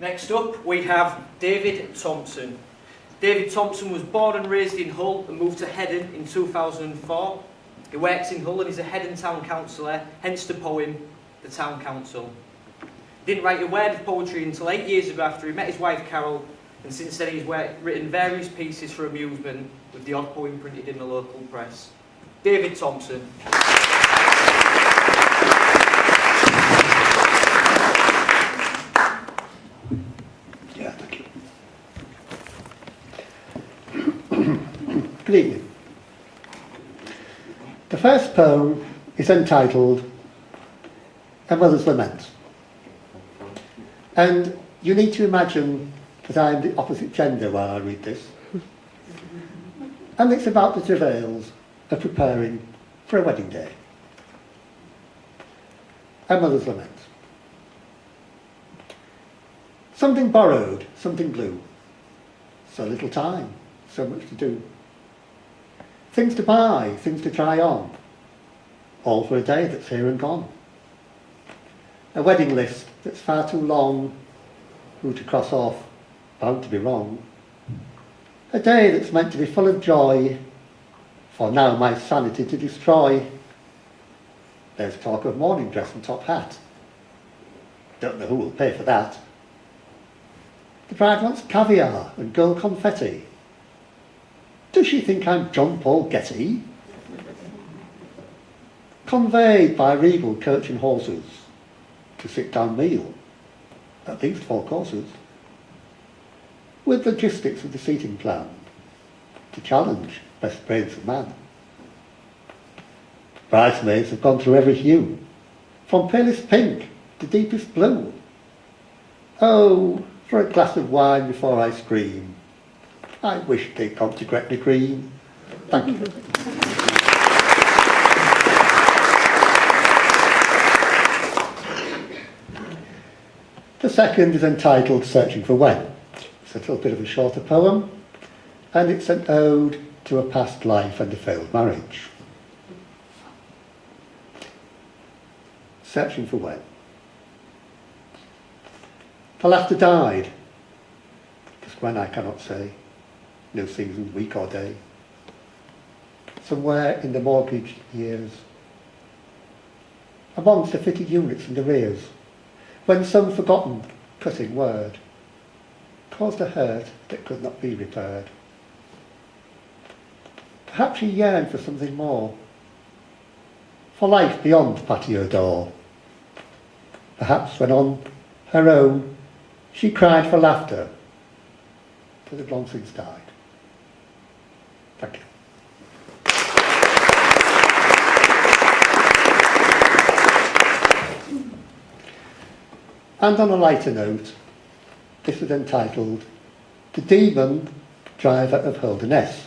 Next up, we have David Thompson. David Thompson was born and raised in Hull and moved to Heddon in 2004. He works in Hull and is a Heddon Town Councillor, hence the poem, The Town Council. He didn't write a word of poetry until 8 years ago after he met his wife Carol, and since then he's written various pieces for amusement, with the odd poem printed in the local press. David Thompson. Yeah, thank you. Good evening. The first poem is entitled A Mother's Lament. And you need to imagine that I am the opposite gender while I read this. And it's about the travails of preparing for a wedding day. A Mother's Lament. Something borrowed, something blue. So little time, so much to do. Things to buy, things to try on. All for a day that's here and gone. A wedding list that's far too long. Who to cross off, bound to be wrong. A day that's meant to be full of joy. For now my sanity to destroy. There's talk of morning dress and top hat. Don't know who will pay for that. The bride wants caviar and gold confetti. Does she think I'm John Paul Getty? Conveyed by regal coach and horses to sit-down meal, at least 4 courses, with logistics of the seating plan to challenge best brains of man. Bridesmaids have gone through every hue, from palest pink to deepest blue. Oh, for a glass of wine before I scream. I wish they'd come to Gretna Green. Thank you. The second is entitled Searching for When. It's a little bit of a shorter poem, and it's an ode to a past life and a failed marriage. Searching for when. The laughter died, just when I cannot say, no season, week or day. Somewhere in the mortgaged years, amongst the fitted units and arrears, when some forgotten cutting word caused a hurt that could not be repaired. Perhaps she yearned for something more, for life beyond patio door. Perhaps when on her own she cried for laughter that had long since died. Thank you. And on a lighter note, this is entitled The Demon Driver of Holderness.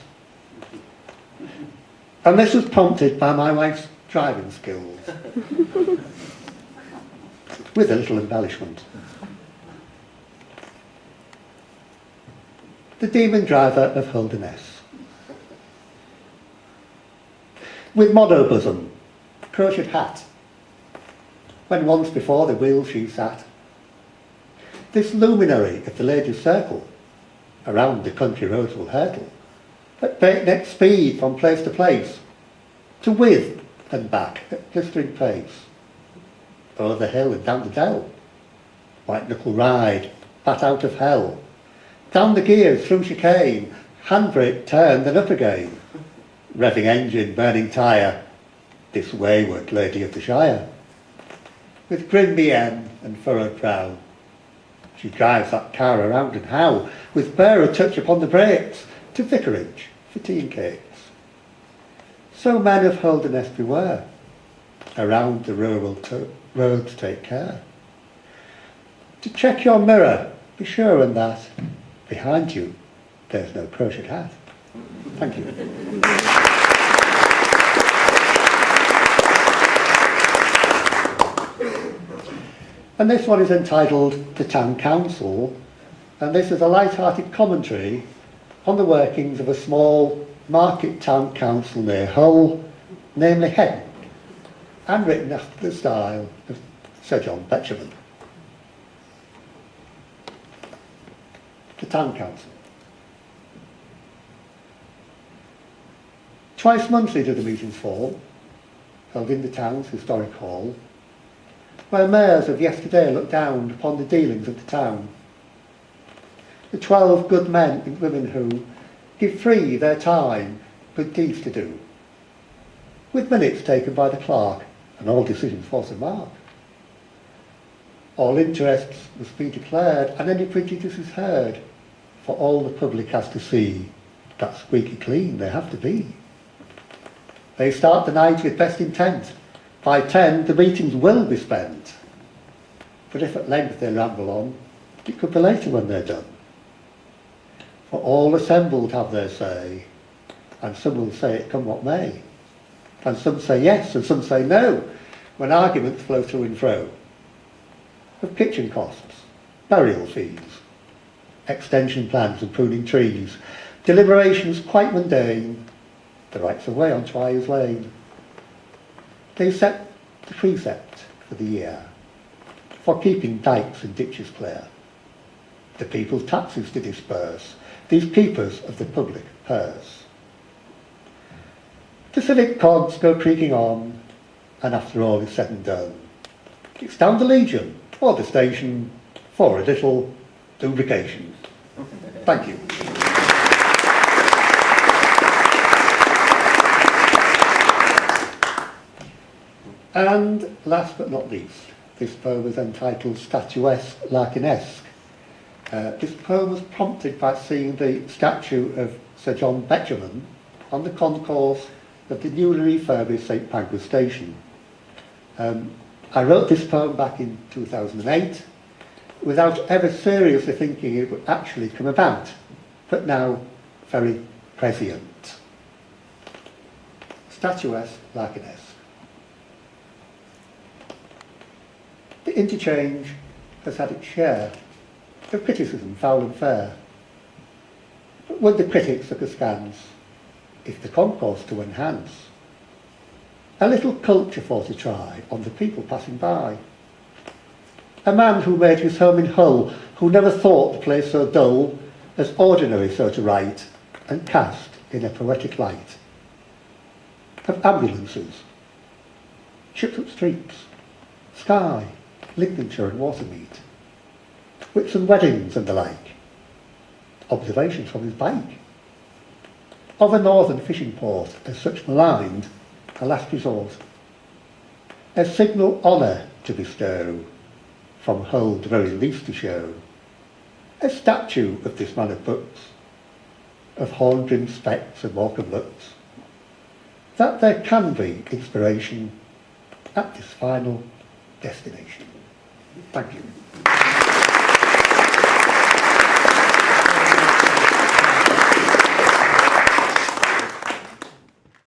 And this was prompted by my wife's driving skills, with a little embellishment. The Demon Driver of Holderness. With mono bosom, crocheted hat, when once before the wheel she sat, this luminary of the ladies' circle around the country roads will hurtle at breakneck speed from place to place, to with and back at blistering pace, o'er the hill and down the dell, white knuckle ride, bat out of hell, down the gears through chicane, handbrake turn then up again, revving engine, burning tyre, this wayward lady of the Shire, with grim mien and furrowed brow. She drives that car around and how, with bare a touch upon the brakes, to vicarage for tea and cakes. So men of Holderness beware, around the rural roads take care. To check your mirror, be sure and that, behind you, there's no crocheted hat. Thank you. And this one is entitled The Town Council, and this is a light-hearted commentary on the workings of a small market town council near Hull, namely Heddon, and written after the style of Sir John Betjeman. the Town Council. Twice monthly do the meetings fall, held in the town's historic hall, where mayors of yesterday look down upon the dealings of the town. The 12 good men and women who give free their time, good deeds to do, with minutes taken by the clerk and all decisions for to mark. All interests must be declared and any prejudices heard, for all the public has to see that squeaky clean they have to be. They start the night with best intent. By 10 the meetings will be spent. But if at length they ramble on, it could be later when they're done. For all assembled have their say, and some will say it come what may. And some say yes, and some say no, when arguments flow to and fro. Of kitchen costs, burial fees, extension plans and pruning trees, deliberations quite mundane, the rights of way on Twyers Lane. They set the precept for the year, for keeping dykes and ditches clear, the people's taxes to disperse, these keepers of the public purse. The civic cogs go creaking on, and after all is said and done, it's down the Legion, or the station, for a little lubrication. Thank you. And last but not least, this poem is entitled Statuesque, Larkinesque. This poem was prompted by seeing the statue of Sir John Betjeman on the concourse of the newly refurbished St Pancras station. I wrote this poem back in 2008 without ever seriously thinking it would actually come about, but now very prescient. Statuesque, Larkinesque. The interchange has had its share of criticism, foul and fair. But would the critics look askance if the concourse to enhance? A little culture for to try on the people passing by. A man who made his home in Hull, who never thought the place so dull, as ordinary so to write, and cast in a poetic light. Of ambulances, chipped up streets, sky, Lincolnshire and Watermeet, Whitsun weddings and the like, observations from his bike, of a northern fishing port as such maligned, a last resort, a signal honour to bestow, from Hull the very least to show, a statue of this man of books, of horn-rimmed specs and Morecambe looks, that there can be inspiration at this final destination. Thank you.